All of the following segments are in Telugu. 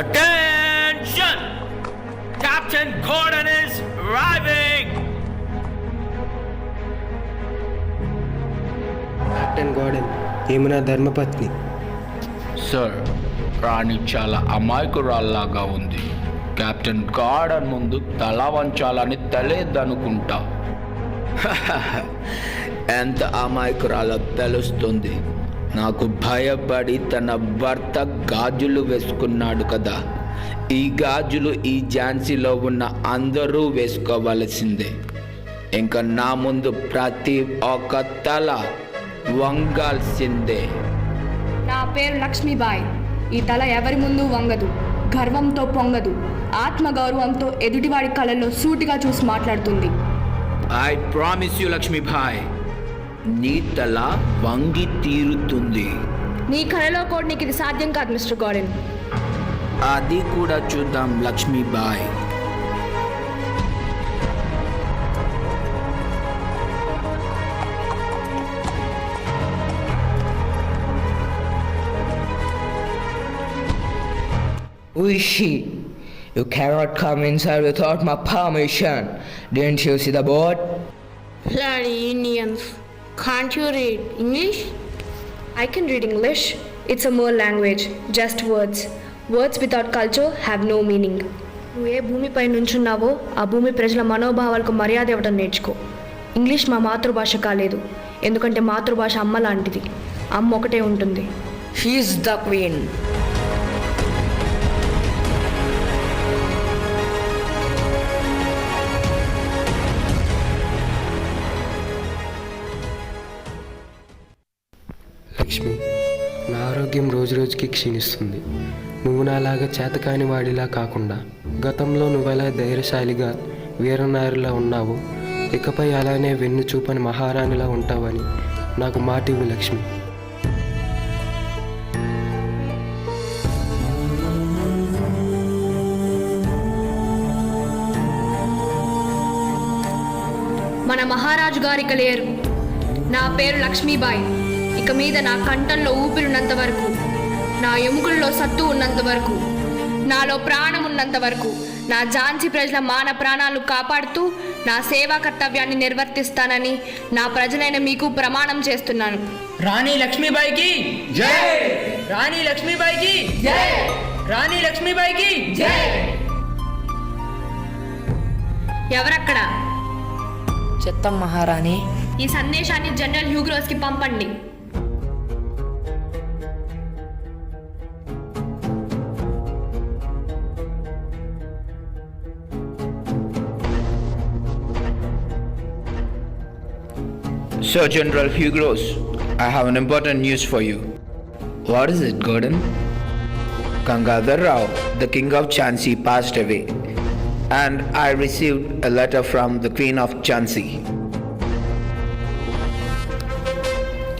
Attention! Captain Gordon is arriving! Captain garden ఏమైనా ధర్మపత్ని. సార్, రాణి చాలా అమాయకురాల్లాగా ఉంది. కెప్టెన్ గార్డెన్ ముందు తల వంచాలని తెలియదనుకుంటా. ఎంత అమాయకురాలో తెలుస్తుంది. నాకు భయపడి తన భర్త గాజులు వేసుకున్నాడు కదా. ఈ గాజులు ఈ ఝాన్సీలో ఉన్న అందరూ వేసుకోవలసిందే. ఇంకా నా ముందు ప్రతి ఒక్క తల వంగాల్సిందే. నా పేరు లక్ష్మీబాయి. ఈ తల ఎవరి ముందు వంగదు, గర్వంతో పొంగదు, ఆత్మగౌరవంతో ఎదుటివాడి కళ్ళల్లో సూటిగా చూసి మాట్లాడుతుంది. ఐ ప్రామిస్ యూ లక్ష్మీబాయ్, నీ తల వంగి తీరుతుంది. నీ కళలో కూడా నీకు ఇది సాధ్యం కాదు మిస్టర్ గార్డెన్. అది కూడా చూద్దాం Lakshmibai. Who is she? You cannot come inside without my permission. Didn't you see the board? Bloody Indians. Can't you read English? I can read English. It's a mere language, just words. Words without culture have no meaning. నువ్వు ఏ భూమిపై నుంచున్నావో ఆ భూమి ప్రజల మనోభావాలకు మర్యాద ఇవ్వడం నేర్చుకో. ఇంగ్లీష్ మా మాతృభాష కాలేదు, ఎందుకంటే మాతృభాష అమ్మ లాంటిది. అమ్మ ఒకటే ఉంటుంది. She is the queen. Lakshmi, నా ఆరోగ్యం రోజురోజుకి క్షీణిస్తుంది. నువ్వు నాలాగా చేతకాని వాడిలా కాకుండా గతంలో నువ్వెలా ధైర్యశాలిగా వీరనారిలా ఉన్నావో ఇకపై అలానే వెన్ను చూపని మహారాణిలా ఉంటావని నాకు మాటివ్వు లక్ష్మి. మన మహారాజు గారు ఇక లేరు. నా పేరు లక్ష్మీబాయి. ఇక మీద నా కంఠంలో ఊపిరినంత వరకు, నా ఎముకల్లో సత్తు ఉన్నంత వరకు, నాలో ప్రాణం ఉన్నంత వరకు నా ఝాన్సీ ప్రజల మాన ప్రాణాలను కాపాడుతూ నా సేవా కర్తవ్యాన్ని నిర్వర్తిస్తానని నా ప్రజలైన మీకు ప్రమాణం చేస్తున్నాను. రాణి లక్ష్మీబాయికి జై! రాణి లక్ష్మీబాయికి జై! రాణి లక్ష్మీబాయికి జై! ఎవరక్కడ? చిత్తం మహారాణి. ఈ సందేశాన్ని జనరల్ హ్యూగ్రోస్కి పంపండి. Sir General Hugros, I have an important news for you. What is it, Gordon? Gangadhar Rao, the king of Jhansi, passed away, and I received a letter from the Queen of Jhansi.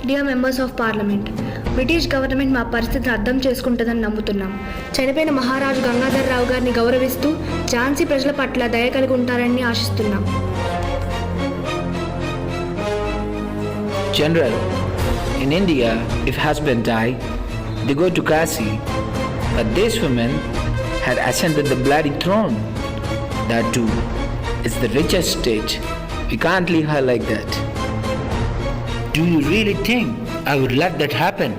Dear members of parliament, British government మా పరిస్థితిని అర్థం చేసుకుంటుందని నమ్ముతున్నాం. చనిపోయిన మహారాజు గంగాధర్ రావు గారిని గౌరవిస్తూ ఝాన్సీ ప్రజల పట్ల దయ కలిగి ఉంటారని ఆశిస్తున్నాం. General, in India, if husband die, they go to Kasi, but this woman had ascended the bloody throne. That too is the richest state. We can't leave her like that. Do you really think I would let that happen?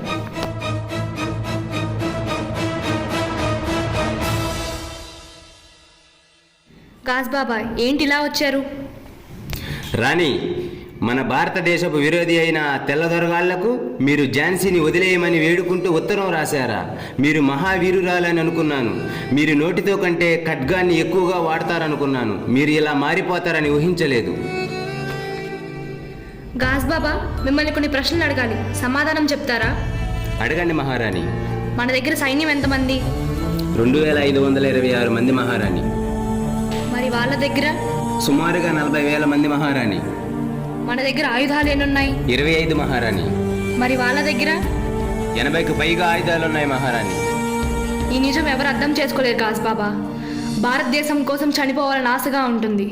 గాజ్ బాబా, ఏంటి ఇలా వచ్చారు? రాణి, మన భారతదేశపు విరోధి అయిన తెల్లదొరగాళ్లకు మీరు ఝాన్సీని వదిలేయమని వేడుకుంటూ ఉత్తరం రాశారా? మీరు మహావీరురాలని అనుకున్నాను. మీరు నోటితో కంటే ఖడ్గాన్ని ఎక్కువగా వాడతారనుకున్నాను. మీరు ఇలా మారిపోతారని ఊహించలేదు. గాజ్ బాబా, మిమ్మల్ని కొన్ని ప్రశ్నలు అడగాలి, సమాధానం చెప్తారా? అడగండి మహారాణి. మన దగ్గర సైన్యం ఎంతమంది? 2526 మంది మహారాణి. మరి వాళ్ళ దగ్గర? సుమారుగా 40,000 మంది మహారాణి. మన దగ్గర ఆయుధాలు ఎన్నున్నాయి? 25 మహారాణి. మరి వాళ్ళ దగ్గర? 80కు పైగా ఆయుధాలున్నాయి మహారాణి. ఈ నిజం ఎవరు అర్థం చేసుకోలేరు గాజ్ బాబా. భారతదేశం కోసం చనిపోవాలని ఆశగా ఉంటుంది,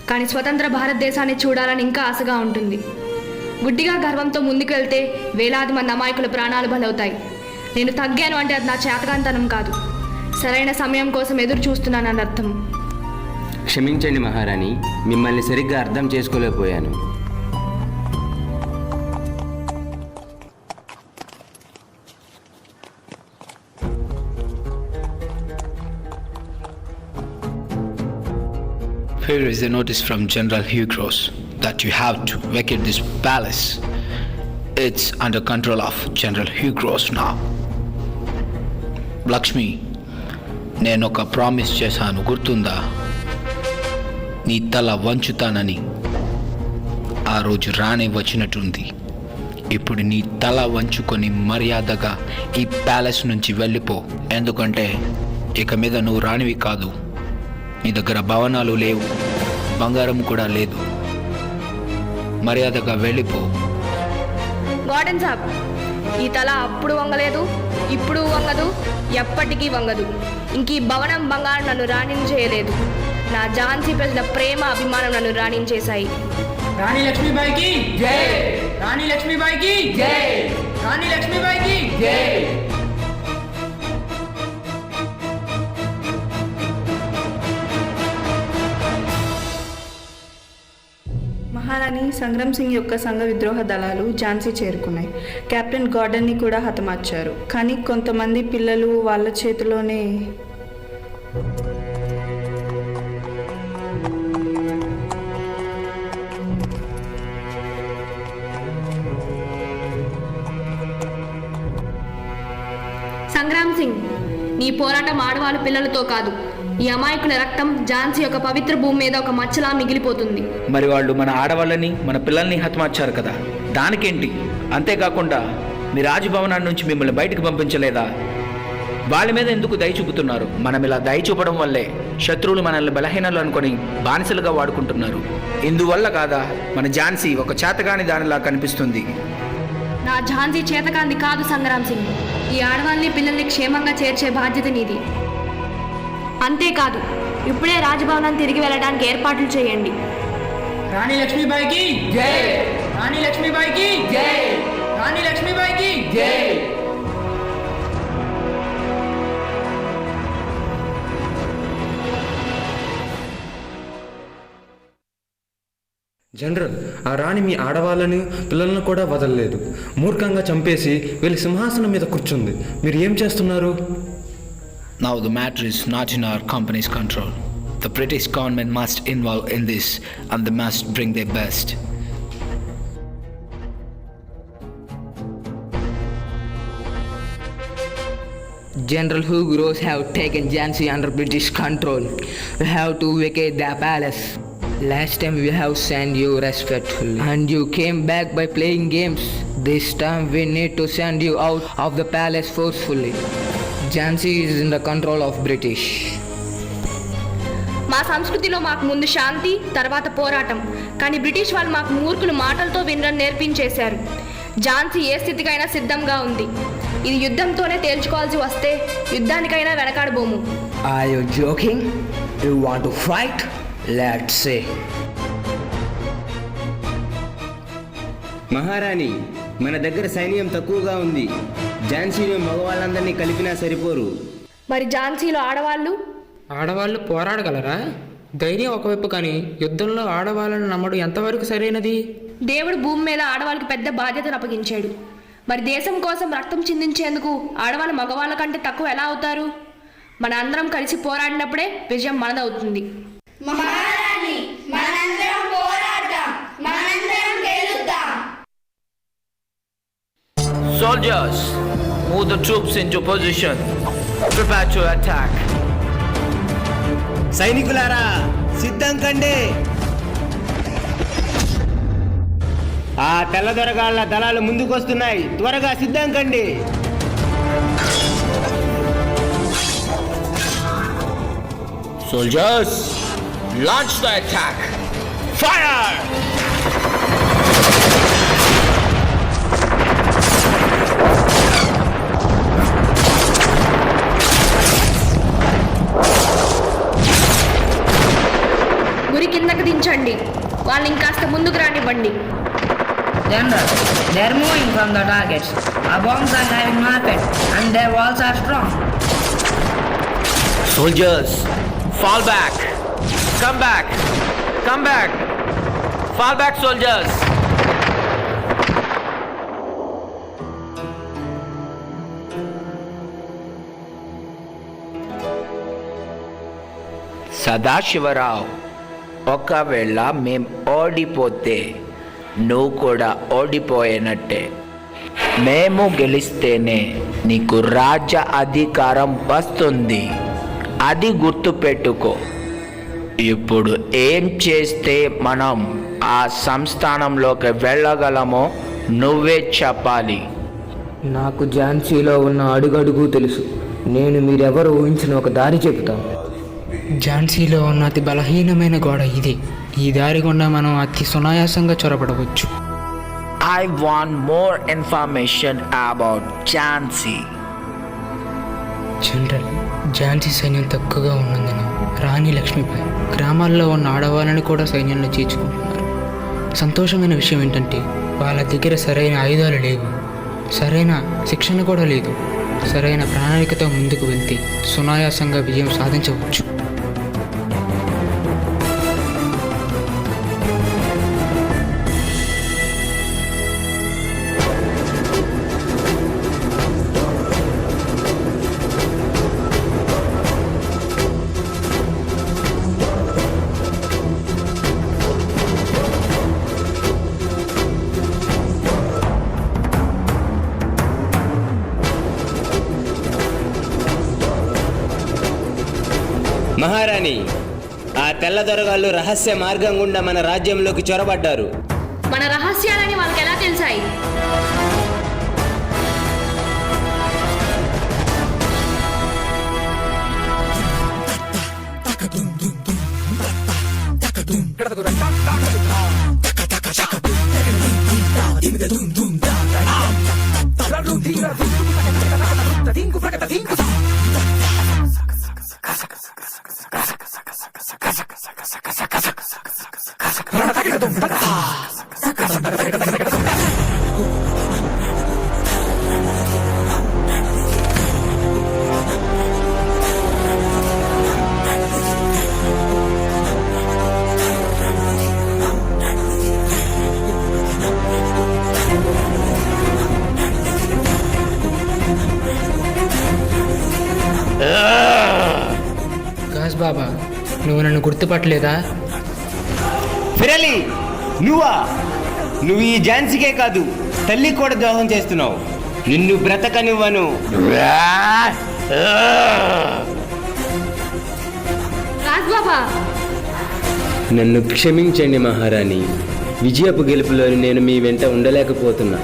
కానీ స్వతంత్ర భారతదేశాన్ని చూడాలని ఇంకా ఆశగా ఉంటుంది. గుడ్డిగా గర్వంతో ముందుకు వెళ్తే వేలాది మంది అమాయకుల ప్రాణాలు బలవుతాయి. నేను తగ్గాను అంటే అది నా చేతకాంతనం కాదు. సరైన సమయం కోసం ఎదురు చూస్తున్నానని అర్థం. క్షమించండి మహారాణి, మిమ్మల్ని సరిగ్గా అర్థం చేసుకోలేకపోయాను. Here is a notice from General Hugh Gross that you have to vacate this palace. It's under control of General Hugh Gross now. Lakshmi, నేను ఒక ప్రామిస్ చేశాను, గుర్తుందా? నీ తల వంచుతానని. ఆ రోజు రాణి వచ్చినట్టుంది. ఇప్పుడు నీ తల వంచుకొని మర్యాదగా ఈ ప్యాలెస్ నుంచి వెళ్ళిపో. ఎందుకంటే ఇక మీద నువ్వు రాణివి కాదు. నీ దగ్గర భవనాలు లేవు, బంగారం కూడా లేదు. మర్యాదగా వెళ్ళిపో. గార్డెన్ సాబ్, ఈ తల అప్పుడు వంగలేదు, ఇప్పుడు వంగదు, ఎప్పటికీ వంగదు. ఇంక ఈ భవనం బంగారం నన్ను రాణిని చేయలేదు. నా ఝాన్సీ ప్రజల ప్రేమ అభిమానం నన్ను రాణించేశాయి. రాణి లక్ష్మీబాయికి జై! రాణి లక్ష్మీబాయికి జై! రాణి లక్ష్మీబాయికి జై! మహారాణి సంగ్రామ్ సింగ్ యొక్క సంఘ విద్రోహ దళాలు ఝాన్సీ చేరుకున్నాయి. కెప్టెన్ గార్డెన్ని కూడా హతమార్చారు. కానీ కొంతమంది పిల్లలు వాళ్ళ చేతిలోనే సంగ్రామ్ సింగ్, నీ పోరాటం ఆడవాళ్ళు పిల్లలతో కాదు. ఈ అమాయకుల రక్తం ఝాన్సీ యొక్క పవిత్ర భూమి మీద ఒక మచ్చలా మిగిలిపోతుంది. మరి వాళ్ళు మన ఆడవాళ్ళని, మన పిల్లల్ని హతమార్చారు కదా, దానికేంటి? అంతేకాకుండా మీ రాజభవనాన్ని నుంచి మిమ్మల్ని బయటకు పంపించలేదా? వాళ్ళ మీద ఎందుకు దయ చూపుతున్నారు? మనం ఇలా దయ చూపడం వల్లే శత్రువులు మనల్ని బలహీనలు అనుకొని బానిసలుగా వాడుకుంటున్నారు. ఇందువల్ల కాదా మన ఝాన్సీ ఒక చేతగాని దానిలా కనిపిస్తుంది? నా ఝాన్సీ చేతకాంది కాదు సంగ్రామ్ సింగ్. ఈ ఆడవాళ్ళని పిల్లల్ని క్షేమంగా చేర్చే బాధ్యత నీది. అంతేకాదు, ఇప్పుడే రాజభవనాన్ని తిరిగి వెళ్ళడానికి ఏర్పాట్లు చేయండి. రాణి లక్ష్మీబాయికి జై! రాణి లక్ష్మీబాయికి జై! రాణి లక్ష్మీబాయికి జై! జనరల్, ఆ రాణి మీ ఆడవాళ్ళని పిల్లలను కూడా వదలలేదు. మూర్ఖంగా చంపేసి వీళ్ళ సింహాసనం మీద కూర్చుంది. మీరు ఏం చేస్తున్నారు? Now the matter is not in our company's control. The British government must involve in this and they must bring their best. General Hugh Gross have taken Jhansi under British control. We have to vacate the palace. Last time we have sent you respectfully and you came back by playing games. This time we need to send you out of the palace forcefully. Jhansi is in the control of British. మా సంస్కృతిలో మాకు ముందు శాంతి, తర్వాత పోరాటం. కానీ బ్రిటిష్ వాళ్ళు మాకు మూర్ఖులు మాటలతో వినడం నేర్పించేశారు. ఝాన్సీ ఏ స్థితికైనా సిద్ధంగా ఉంది. ఇది యుద్ధంతోనే తేల్చుకోవాల్సి వస్తే యుద్ధానికైనా వెనకాడబోము. Are you joking? You want to fight? Let's see. మహారాణి, మన దగ్గర సైన్యం తక్కువగా ఉంది. ఝాన్సీలో మగవాళ్ళందరినీ కలిపినా సరిపోరు. మరి ఝాన్సీలో ఆడవాళ్ళు? ఆడవాళ్ళు పోరాడగలరా? ధైర్యం ఒకవైపు, కానీ యుద్ధంలో ఆడవాళ్ళని నమ్మడం ఎంతవరకు సరైనది? దేవుడు భూమి మీద ఆడవాళ్ళకి పెద్ద బాధ్యతను అప్పగించాడు. మరి దేశం కోసం రక్తం చిందించేందుకు ఆడవాళ్ళు మగవాళ్ళ కంటే తక్కువ ఎలా అవుతారు? మన అందరం కలిసి పోరాడినప్పుడే విజయం మనదవుతుంది. మహారాణి, మనందరం పోరాడతాం, మనందరం గెలుద్దాం. Soldiers, move the troops into position. Prepare to attack. సైనికులారా, సిద్ధం కండి. ఆ తెల్లదొరగాళ్ల దళాలు ముందుకొస్తున్నాయి. త్వరగా సిద్ధం కండి. Soldiers, launch the attack. Fire! గురి కిందకు దించండి. వాళ్ళని ఇంకాస్త ముందుకు రానివ్వండి. General, they are moving from the targets. Our bombs are having no effect and their walls are strong. Soldiers, fall back. Come back. Come back. Fall back, soldiers. Sadasiva Rao, ఒకవేళ మేం ఓడిపోతే నువ్వు కూడా ఓడిపోయినట్టే. మేము గెలిస్తేనే నీకు రాజ్య అధికారం వస్తుంది, అది గుర్తుపెట్టుకో. ఇప్పుడు ఏం చేస్తే మనం ఆ సంస్థానంలోకి వెళ్ళగలమో నువ్వే చెప్పాలి. నాకు ఝాన్సీలో ఉన్న అడుగడుగు తెలుసు. నేను మీరెవరు ఊహించిన ఒక దారి చెబుతాను. ఝాన్సీలో ఉన్న అతి బలహీనమైన గోడ ఇది. ఈ దారి గుండా మనం అతి సునాయాసంగా చొరబడవచ్చు. I want more information about Jhansi. General, Jhansi సైన్యం తక్కువగా ఉన్నందున రాణి లక్ష్మీబాయి గ్రామాల్లో ఉన్న ఆడవాళ్ళని కూడా సైన్యంలో చేర్చుకుంటున్నారు. సంతోషమైన విషయం ఏంటంటే వాళ్ళ దగ్గర సరైన ఆయుధాలు లేవు, సరైన శిక్షణ కూడా లేదు. సరైన ప్రణాళికతో ముందుకు వెళ్తే సునాయాసంగా విజయం సాధించవచ్చు. మహారాణి, ఆ తెల్ల దొరగాళ్ళు రహస్య మార్గం గుండా మన రాజ్యంలోకి చొరబడ్డారు. మన రహస్యాలని వాళ్ళకి ఎలా తెలిసాయి? గాస్ బాబా, నువ్వు నన్ను గుర్తుపట్టలేదా? ఫిరలి, నువ్వా? నువ్వు ఈ ఝాన్సీకే కాదు, తల్లి కూడా ద్రోహం చేస్తున్నావు. నిన్ను బ్రతకనివ్వను. రాజ్బాబా, నన్ను క్షమించండి మహారాణి. విజయపు గెలుపులో నేను మీ వెంట ఉండలేకపోతున్నా.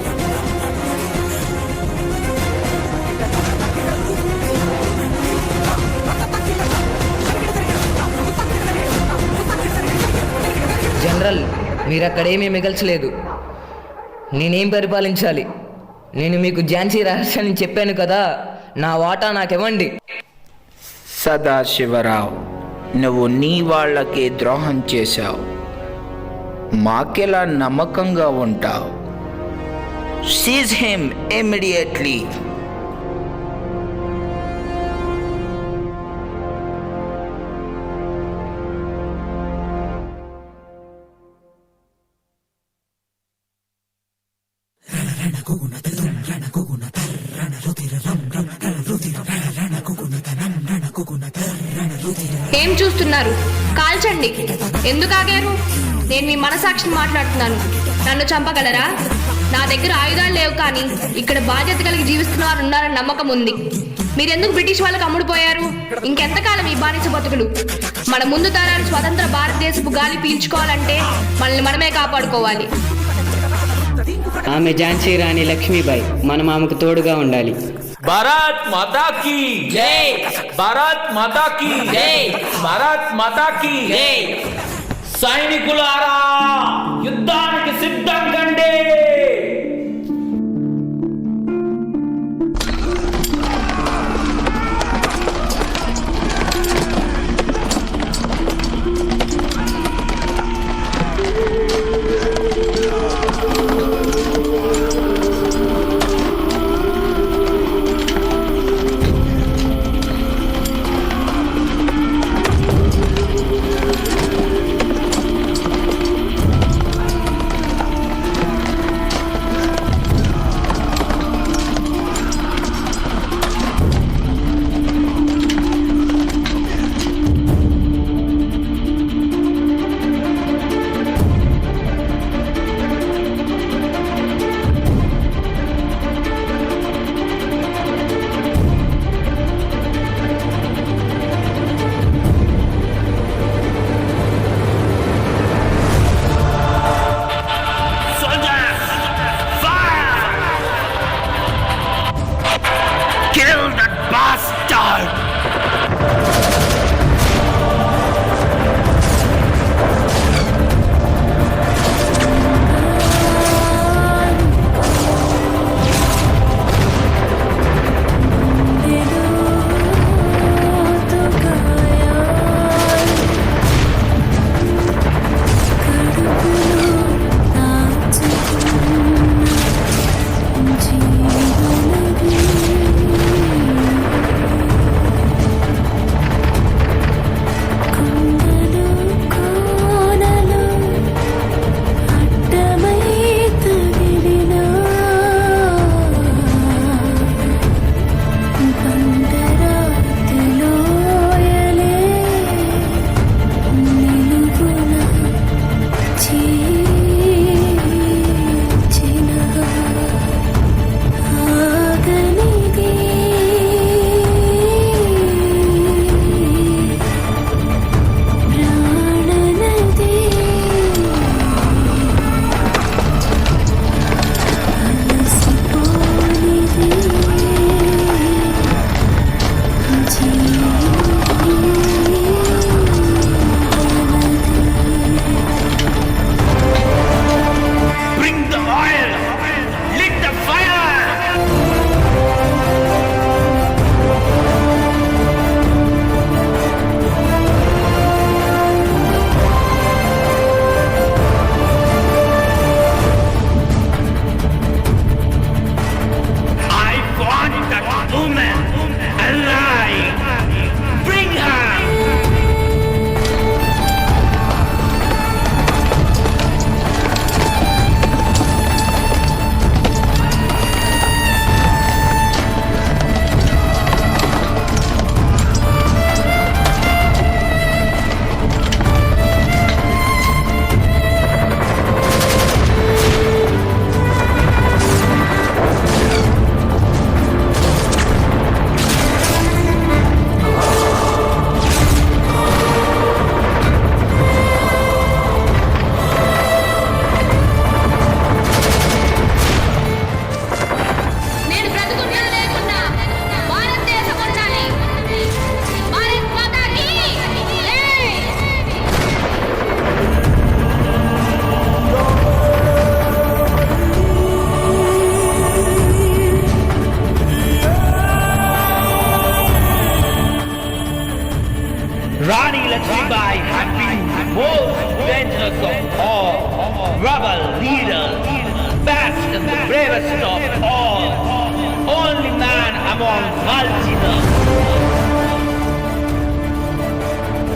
జనరల్, మీరు అక్కడేమీ మిగల్చలేదు. నేనేం పరిపాలించాలి? నేను మీకు ఝాన్సీ రహస్యాన్ని చెప్పాను కదా, నా వాటా నాకివ్వండి. సదాశివరావు, నువ్వు నీ వాళ్ళకి ద్రోహం చేశావు, మాకెలా నమ్మకంగా ఉంటావు? Seize him immediately. ఏం చూస్తున్నారు? కాల్చండి. ఎందుకు ఆగారు? నేను మీ మనసాక్షిని మాట్లాడుతున్నాను. నన్ను చంపగలరా? నా దగ్గర ఆయుధాలు లేవు, కానీ ఇక్కడ బాధ్యత కలిగి జీవిస్తున్న వారు ఉన్నారని నమ్మకం ఉంది. మీరెందుకు బ్రిటిష్ వాళ్ళకి అమ్ముడుపోయారు? ఇంకెంతకాలం ఈ బానిస బతుకులు? మన ముందు తరాలు స్వతంత్ర భారతదేశపు గాలి పీల్చుకోవాలంటే మనల్ని మనమే కాపాడుకోవాలి. ఆమె ఝాన్సీ రాణి లక్ష్మీబాయి. మనం ఆమెకు తోడుగా ఉండాలి. భారత్ మాతా కీ జై! భారత్ మాతా కీ జై! భారత్ మాతా కీ జై! సైనికులారా, యుద్ధానికి సిద్ధం కండి!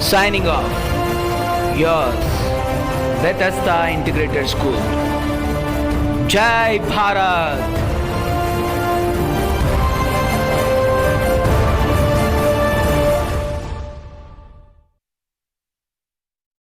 Signing off. Yours, Bethesda Integrated School. Jai Bharat!